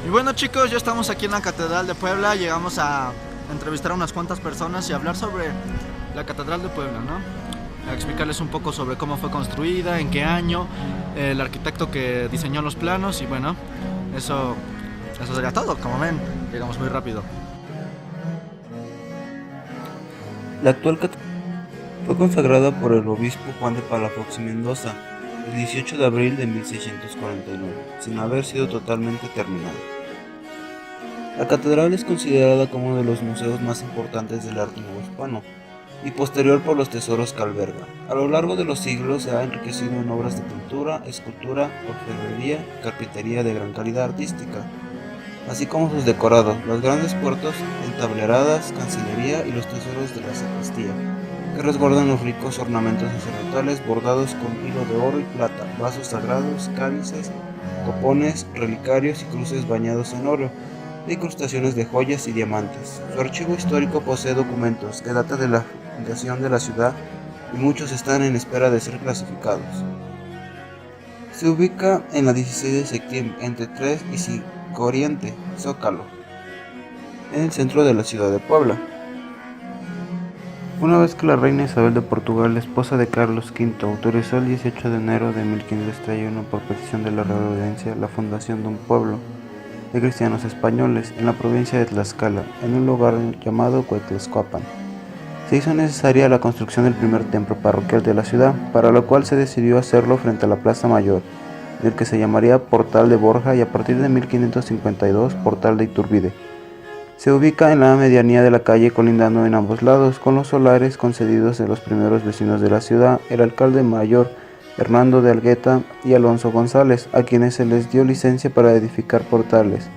Y bueno, chicos, ya estamos aquí en la Catedral de Puebla. Llegamos a entrevistar a unas cuantas personas y hablar sobre la Catedral de Puebla, ¿no? A explicarles un poco sobre cómo fue construida, en qué año, el arquitecto que diseñó los planos. Y bueno, eso sería todo. Como ven, llegamos muy rápido. La actual catedral fue consagrada por el obispo Juan de Palafox y Mendoza el 18 de abril de 1649, sin haber sido totalmente terminada. La catedral es considerada como uno de los museos más importantes del arte novohispano y posterior por los tesoros que alberga. A lo largo de los siglos se ha enriquecido en obras de pintura, escultura, orfebrería y carpintería de gran calidad artística, así como sus decorados, las grandes puertas entableradas, cancillería y los tesoros de la sacristía, que resguardan los ricos ornamentos sacerdotales bordados con hilo de oro y plata, vasos sagrados, cálices, copones, relicarios y cruces bañados en oro, de incrustaciones de joyas y diamantes. Su archivo histórico posee documentos que datan de la fundación de la ciudad y muchos están en espera de ser clasificados. Se ubica en la 16 de septiembre, entre 3 y 5 Oriente, Zócalo, en el centro de la ciudad de Puebla. Una vez que la reina Isabel de Portugal, esposa de Carlos V, autorizó el 18 de enero de 1531 por petición de la Real Audiencia la fundación de un pueblo de cristianos españoles en la provincia de Tlaxcala, en un lugar llamado Cuetlescoapan, se hizo necesaria la construcción del primer templo parroquial de la ciudad, para lo cual se decidió hacerlo frente a la Plaza Mayor, del que se llamaría Portal de Borja y a partir de 1552 Portal de Iturbide. Se ubica en la medianía de la calle, colindando en ambos lados con los solares concedidos de los primeros vecinos de la ciudad, el alcalde mayor Hernando de Algueta y Alonso González, a quienes se les dio licencia para edificar portales.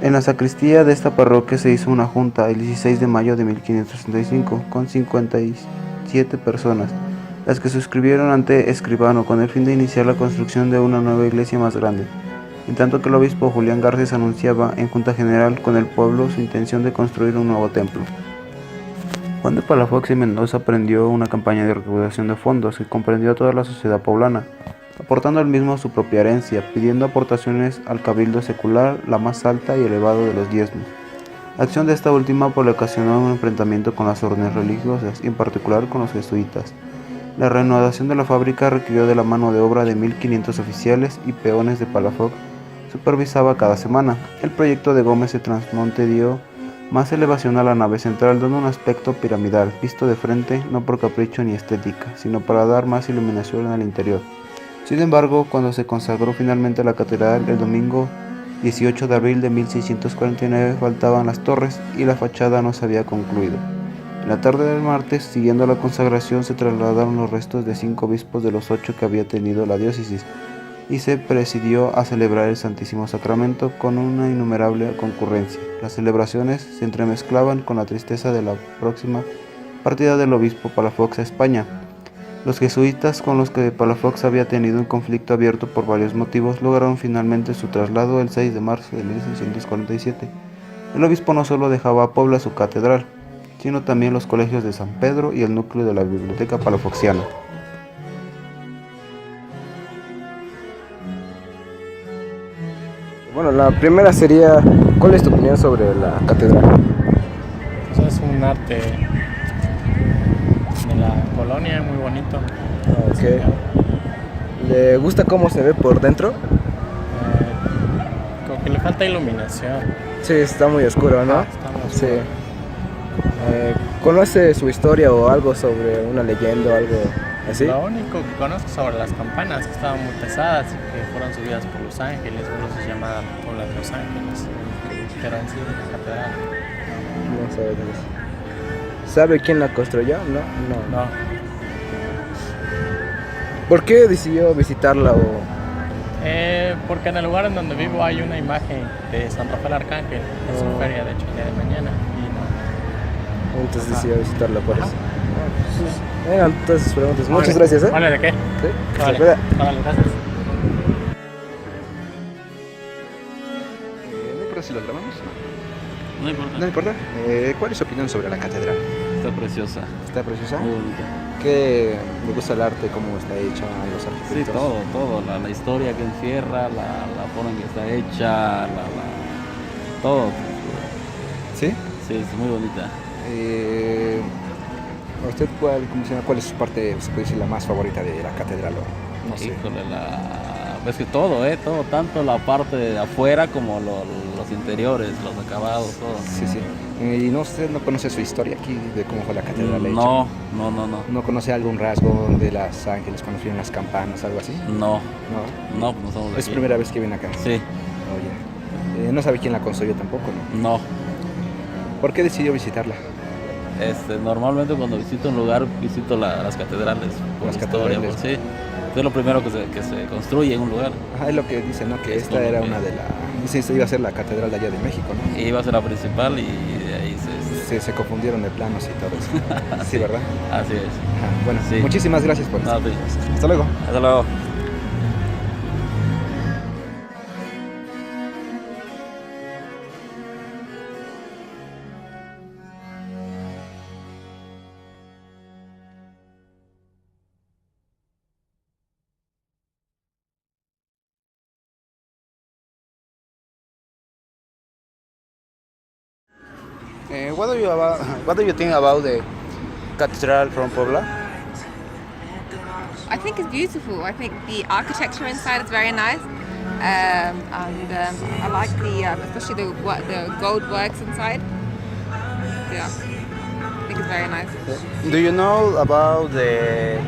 En la sacristía de esta parroquia se hizo una junta el 16 de mayo de 1565 con 57 personas, las que suscribieron ante escribano con el fin de iniciar la construcción de una nueva iglesia más grande, en tanto que el obispo Julián Garces anunciaba en junta general con el pueblo su intención de construir un nuevo templo. Juan de Palafox y Mendoza emprendió una campaña de recaudación de fondos que comprendió a toda la sociedad poblana, aportando al mismo su propia herencia, pidiendo aportaciones al cabildo secular, la más alta y elevado de los diezmos. La acción de esta última le ocasionó un enfrentamiento con las órdenes religiosas, y en particular con los jesuitas. La reanudación de la fábrica requirió de la mano de obra de 1500 oficiales y peones de Palafox supervisaba cada semana. El proyecto de Gómez de Trasmonte dio más elevación a la nave central, dando un aspecto piramidal, visto de frente, no por capricho ni estética, sino para dar más iluminación al interior. Sin embargo, cuando se consagró finalmente la catedral el domingo 18 de abril de 1649, faltaban las torres y la fachada no se había concluido. En la tarde del martes, siguiendo la consagración, se trasladaron los restos de 5 obispos de los 8 que había tenido la diócesis, y se procedió a celebrar el Santísimo Sacramento con una innumerable concurrencia. Las celebraciones se entremezclaban con la tristeza de la próxima partida del obispo Palafox a España. Los jesuitas, con los que Palafox había tenido un conflicto abierto por varios motivos, lograron finalmente su traslado el 6 de marzo de 1647. El obispo no solo dejaba a Puebla su catedral, sino también los colegios de San Pedro y el núcleo de la biblioteca palafoxiana. Bueno, la primera sería, ¿cuál es tu opinión sobre la catedral? Pues es un arte de la colonia muy bonito. Okay. ¿Le gusta cómo se ve por dentro? Como que le falta iluminación. Sí, está muy oscuro, ¿no? Está muy Sí. oscuro. ¿Conoce su historia o algo sobre una leyenda o algo así? Lo único que conozco sobre las campanas, que estaban muy pesadas y que fueron subidas por los ángeles, por eso se llamaba Puebla de los Ángeles. Pero en sí, la catedral. No sabe de eso. ¿Sabe quién la construyó? No. No, ¿Por qué decidió visitarla o...? porque en el lugar en donde vivo hay una imagen de San Rafael Arcángel en su feria, de hecho, el día de mañana. Y no. Entonces Ajá. decidió visitarla por Ajá. eso. Eran todas sus preguntas. Muchas gracias, ¿eh? Vale, ¿de qué? Sí, Vale, se cuida. vale, gracias. ¿No importa si lo grabamos? No importa. No importa. ¿Cuál es su opinión sobre la catedral? Está preciosa. ¿Está preciosa? Muy bonita. qué me gusta el arte, cómo está hecha, los Sí, arquitectos. todo, la historia que encierra, la forma en que está hecha, todo. ¿Sí? Sí, es muy bonita. ¿A usted cuál es su parte, se puede decir, la más favorita de la catedral? O no sé. Híjole, es que todo, tanto la parte de afuera como los interiores, los acabados, todo. Sí, sí. ¿Y no, usted no conoce su historia aquí, de cómo fue la catedral hecha? No. ¿No conoce algún rasgo de Los Ángeles cuando vienen las campanas, algo así? No, ¿No? no somos de Es aquí. primera vez que viene acá. Sí, Oye. No sabe quién la construyó tampoco, ¿no? no. ¿Por qué decidió visitarla? Normalmente cuando visito un lugar visito las catedrales, por Las historia, catedrales. sí. Es lo primero que se construye en un lugar. Ajá, es lo que dice, ¿no? Que Es esta era como que- una de las... Dice que iba a ser la catedral de allá de México, ¿no? Y iba a ser la principal y de ahí Se confundieron de planos y todo eso. Sí, ¿verdad? Así es. Ajá. Bueno, Sí. muchísimas gracias por No, esto. sí. Hasta luego. Hasta luego. What do you think about the cathedral from Puebla? I think it's beautiful. I think the architecture inside is very nice, I like especially the gold works inside. Yeah, I think it's very nice. Do you know about the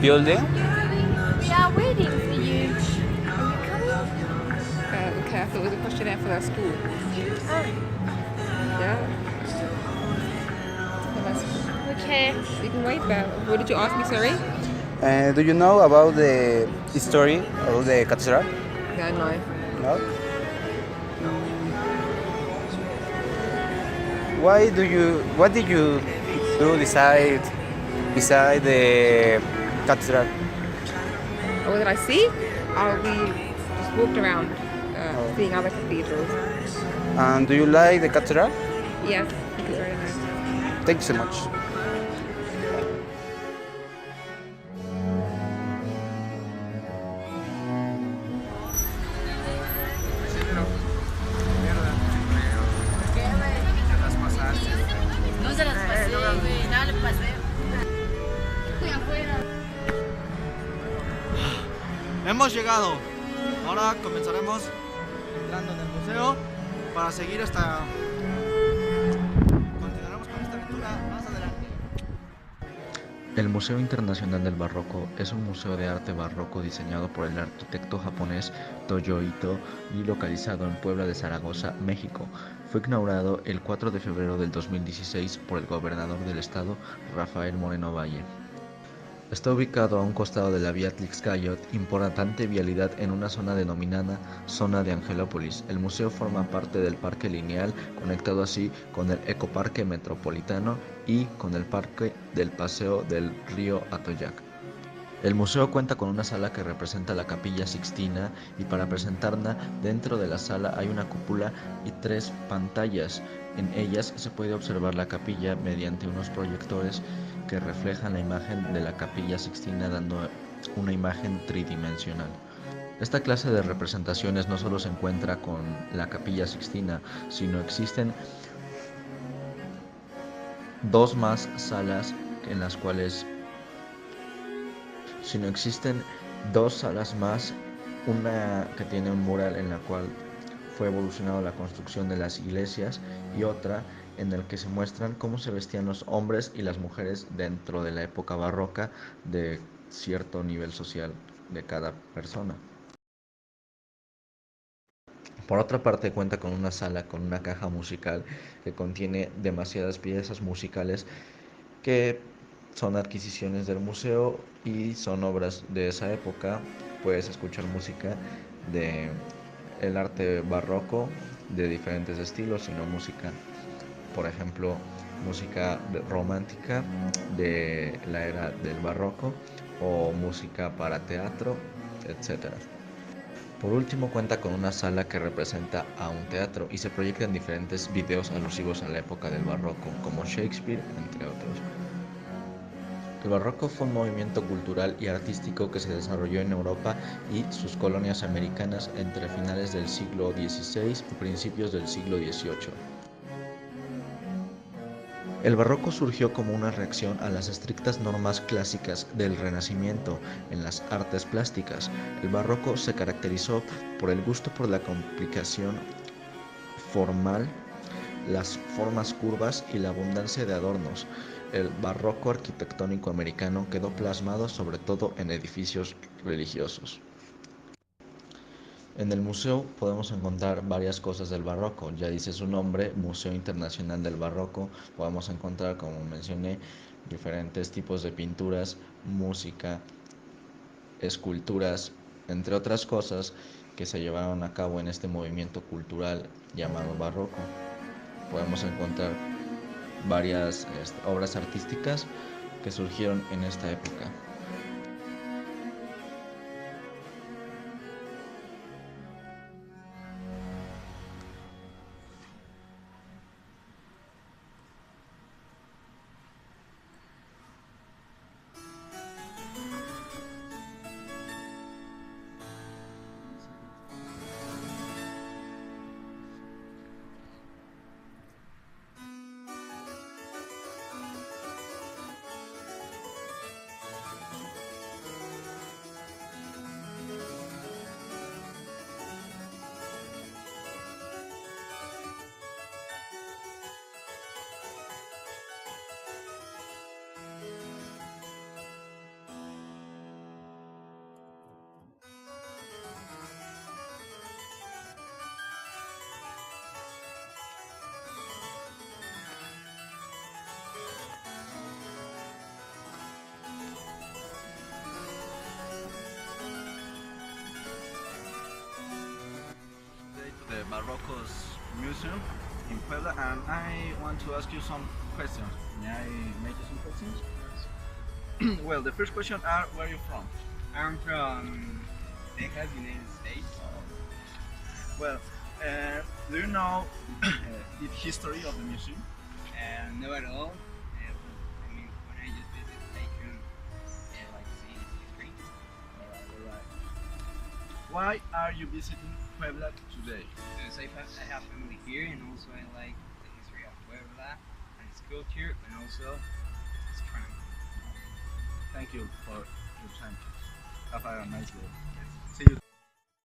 building? We are waiting for you. Okay, I thought it was a questionnaire for the school. Yeah. Okay. You can wait there. What did you ask me? Sorry. Do you know about the history of the cathedral? Yeah, no. No. What did you do beside the cathedral? What did I see? We just walked around, seeing other cathedrals. And do you like the cathedral? Yes, I think it's very nice. Thank you so much. No se las pasé, güey. Nada le pasé. Hemos llegado. Ahora comenzaremos entrando en el museo para seguir hasta... Continuaremos con esta aventura más adelante. El Museo Internacional del Barroco es un museo de arte barroco diseñado por el arquitecto japonés Toyo Ito y localizado en Puebla de Zaragoza, México. Fue inaugurado el 4 de febrero del 2016 por el gobernador del estado, Rafael Moreno Valle. Está ubicado a un costado de la vía Tlaxcayot, importante vialidad en una zona denominada Zona de Angelópolis. El museo forma parte del Parque Lineal, conectado así con el Ecoparque Metropolitano y con el Parque del Paseo del Río Atoyac. El museo cuenta con una sala que representa la Capilla Sixtina y para presentarla dentro de la sala hay una cúpula y 3 pantallas. En ellas se puede observar la capilla mediante unos proyectores que reflejan la imagen de la Capilla Sixtina dando una imagen tridimensional. Esta clase de representaciones no solo se encuentra con la Capilla Sixtina, sino existen 2 más salas en las cuales existen 2 salas más, una que tiene un mural en la cual fue evolucionado la construcción de las iglesias y otra en el que se muestran cómo se vestían los hombres y las mujeres dentro de la época barroca de cierto nivel social de cada persona. Por otra parte, cuenta con una sala con una caja musical que contiene demasiadas piezas musicales que son adquisiciones del museo y son obras de esa época. Puedes escuchar música de el arte barroco de diferentes estilos, sino música, por ejemplo, música romántica de la era del barroco o música para teatro, etc. Por último, cuenta con una sala que representa a un teatro y se proyectan diferentes videos alusivos a la época del barroco, como Shakespeare, entre otros. El barroco fue un movimiento cultural y artístico que se desarrolló en Europa y sus colonias americanas entre finales del siglo XVI y principios del siglo XVIII. El barroco surgió como una reacción a las estrictas normas clásicas del Renacimiento en las artes plásticas. El barroco se caracterizó por el gusto por la complicación formal, las formas curvas y la abundancia de adornos. El barroco arquitectónico americano quedó plasmado sobre todo en edificios religiosos. En el museo podemos encontrar varias cosas del barroco, ya dice su nombre, Museo Internacional del Barroco. Podemos encontrar, como mencioné, diferentes tipos de pinturas, música, esculturas, entre otras cosas que se llevaron a cabo en este movimiento cultural llamado barroco. Podemos encontrar varias obras artísticas que surgieron en esta época. The Barroco's Museum in Puebla, and I want to ask you some questions. May I make you some questions? Well, the first question are, where are you from? I'm from Texas, United States. Well, do you know the history of the museum? No at all. I mean, when I just visit, I can like see its history. Alright. Why are you visiting Puebla today? Because I have family here, and also I like the history of Puebla and its culture, and also its crime. Thank you for your time. Have a nice day. Yes. See you.